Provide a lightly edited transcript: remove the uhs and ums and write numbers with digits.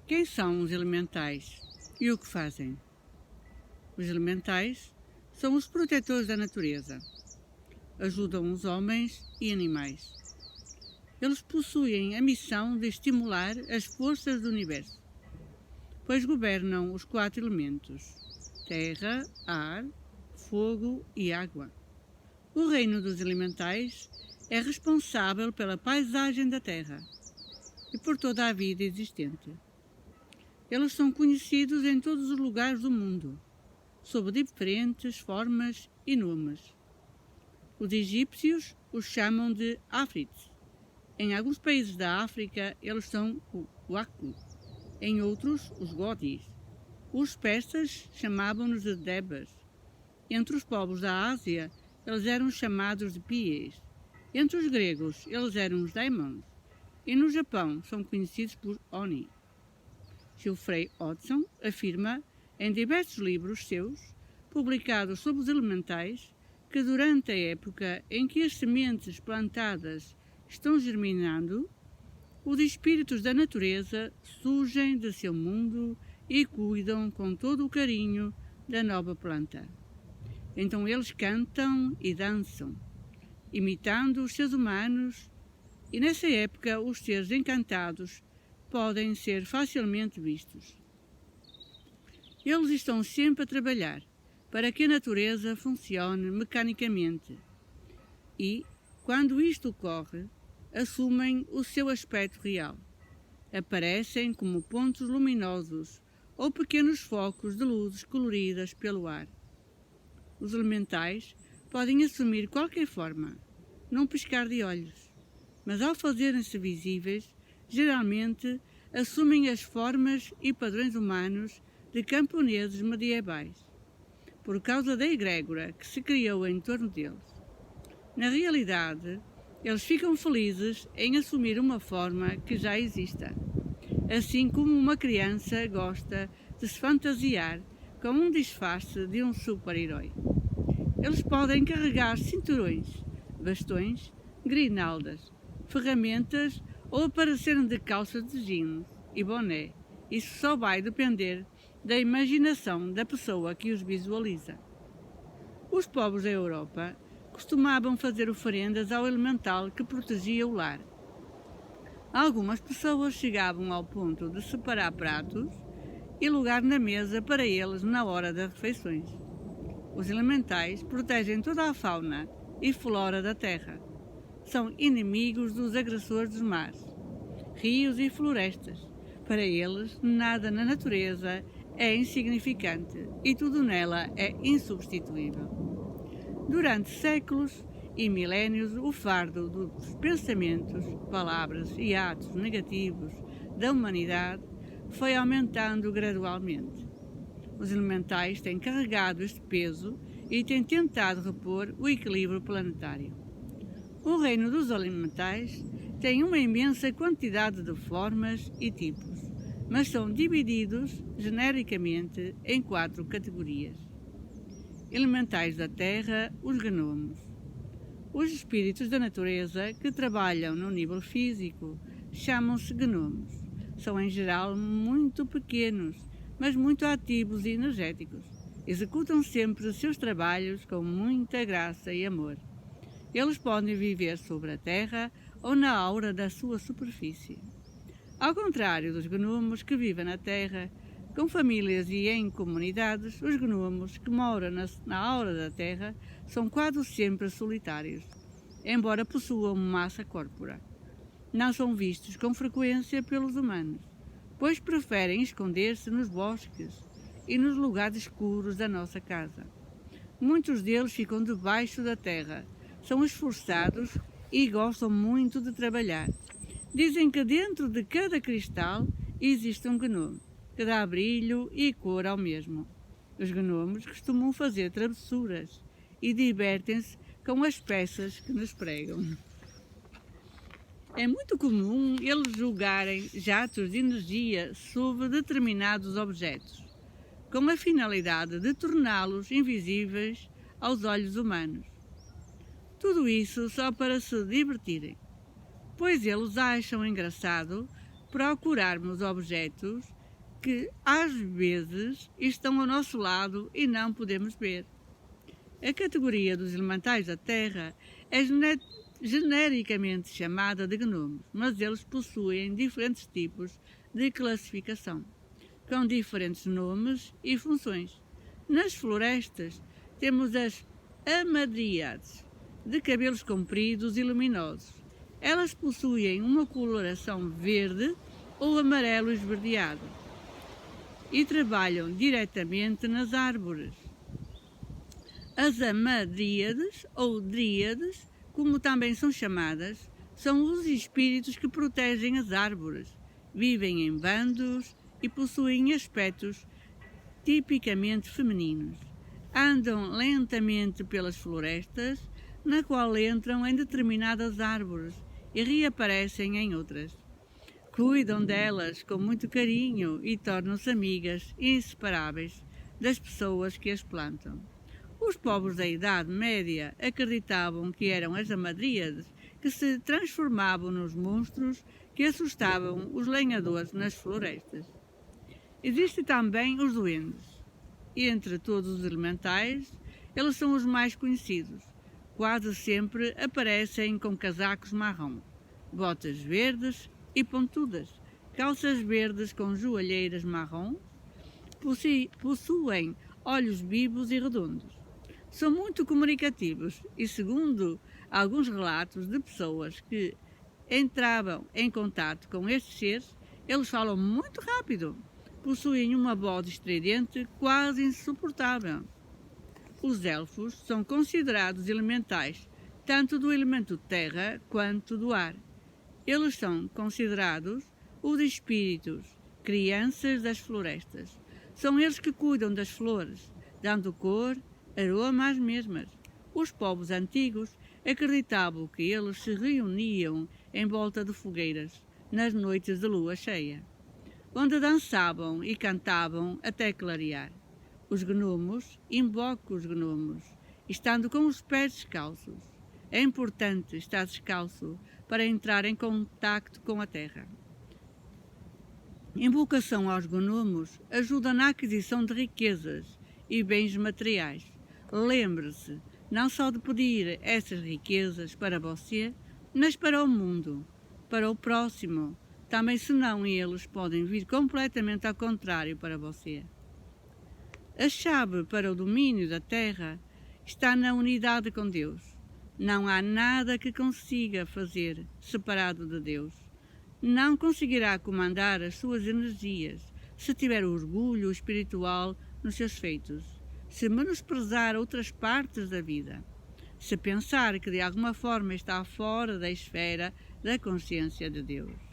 Quem são os elementais e o que fazem? Os elementais são os protetores da natureza. Ajudam os homens e animais. Eles possuem a missão de estimular as forças do universo, pois governam os 4 elementos: terra, ar, fogo e água. O reino dos elementais é responsável pela paisagem da terra e por toda a vida existente. Eles são conhecidos em todos os lugares do mundo, sob diferentes formas e nomes. Os egípcios os chamam de Afrit. Em alguns países da África, eles são o Waku. Em outros, os Godis. Os persas chamavam-nos de Debas. Entre os povos da Ásia, eles eram chamados de Pies. Entre os gregos, eles eram os Daimons. E no Japão, são conhecidos por Oni. Geoffrey Hodgson afirma, em diversos livros seus, publicados sobre os elementais, que durante a época em que as sementes plantadas estão germinando, os espíritos da natureza surgem de seu mundo e cuidam com todo o carinho da nova planta. Então eles cantam e dançam, imitando os seres humanos, e nessa época os seres encantados podem ser facilmente vistos. Eles estão sempre a trabalhar para que a natureza funcione mecanicamente e, quando isto ocorre, assumem o seu aspecto real. Aparecem como pontos luminosos ou pequenos focos de luzes coloridas pelo ar. Os elementais podem assumir qualquer forma, num piscar de olhos, mas ao fazerem-se visíveis, geralmente assumem as formas e padrões humanos de camponeses medievais, por causa da egrégora que se criou em torno deles. Na realidade, eles ficam felizes em assumir uma forma que já exista, assim como uma criança gosta de se fantasiar com um disfarce de um super-herói. Eles podem carregar cinturões, bastões, grinaldas, ferramentas ou aparecerem de calças de jeans e boné. Isso só vai depender da imaginação da pessoa que os visualiza. Os povos da Europa costumavam fazer oferendas ao elemental que protegia o lar. Algumas pessoas chegavam ao ponto de separar pratos e lugar na mesa para eles na hora das refeições. Os elementais protegem toda a fauna e flora da terra. São inimigos dos agressores dos mares, rios e florestas. Para eles, nada na natureza é insignificante e tudo nela é insubstituível. Durante séculos e milénios, o fardo dos pensamentos, palavras e atos negativos da humanidade foi aumentando gradualmente. Os elementais têm carregado este peso e têm tentado repor o equilíbrio planetário. O reino dos elementais tem uma imensa quantidade de formas e tipos, mas são divididos genericamente em 4 categorias. Elementais da terra, os gnomos. Os espíritos da natureza que trabalham no nível físico chamam-se gnomos. São em geral muito pequenos, mas muito ativos e energéticos. Executam sempre os seus trabalhos com muita graça e amor. Eles podem viver sobre a terra ou na aura da sua superfície. Ao contrário dos gnomos que vivem na terra, com famílias e em comunidades, os gnomos que moram na aura da terra são quase sempre solitários, embora possuam massa corpórea. Não são vistos com frequência pelos humanos, pois preferem esconder-se nos bosques e nos lugares escuros da nossa casa. Muitos deles ficam debaixo da terra, são esforçados e gostam muito de trabalhar. Dizem que dentro de cada cristal existe um gnome, que dá brilho e cor ao mesmo. Os gnomos costumam fazer travessuras e divertem-se com as peças que nos pregam. É muito comum eles jogarem jatos de energia sobre determinados objetos, com a finalidade de torná-los invisíveis aos olhos humanos. Tudo isso só para se divertirem, pois eles acham engraçado procurarmos objetos que às vezes estão ao nosso lado e não podemos ver. A categoria dos elementais da Terra é genericamente chamada de gnomos, mas eles possuem diferentes tipos de classificação, com diferentes nomes e funções. Nas florestas temos as hamadríades, de cabelos compridos e luminosos. Elas possuem uma coloração verde ou amarelo esverdeado e trabalham diretamente nas árvores. As hamadríades, ou dríades, como também são chamadas, são os espíritos que protegem as árvores, vivem em bandos e possuem aspectos tipicamente femininos. Andam lentamente pelas florestas, na qual entram em determinadas árvores e reaparecem em outras. Cuidam delas com muito carinho e tornam-se amigas inseparáveis das pessoas que as plantam. Os povos da Idade Média acreditavam que eram as hamadríades que se transformavam nos monstros que assustavam os lenhadores nas florestas. Existem também os duendes. Entre todos os elementais, eles são os mais conhecidos. Quase sempre aparecem com casacos marrons, botas verdes e pontudas, calças verdes com joalheiras marrons, possuem olhos vivos e redondos. São muito comunicativos e, segundo alguns relatos de pessoas que entravam em contato com estes seres, eles falam muito rápido, possuem uma voz estridente quase insuportável. Os elfos são considerados elementais, tanto do elemento terra quanto do ar. Eles são considerados os espíritos, crianças das florestas. São eles que cuidam das flores, dando cor, aroma às mesmas. Os povos antigos acreditavam que eles se reuniam em volta de fogueiras nas noites de lua cheia, onde dançavam e cantavam até clarear. Os gnomos invocam os gnomos, estando com os pés descalços. É importante estar descalço para entrar em contacto com a terra. Invocação aos gnomos ajuda na aquisição de riquezas e bens materiais. Lembre-se não só de pedir essas riquezas para você, mas para o mundo, para o próximo. Também, senão eles podem vir completamente ao contrário para você. A chave para o domínio da terra está na unidade com Deus. Não há nada que consiga fazer separado de Deus. Não conseguirá comandar as suas energias se tiver orgulho espiritual nos seus feitos, se menosprezar outras partes da vida, se pensar que de alguma forma está fora da esfera da consciência de Deus.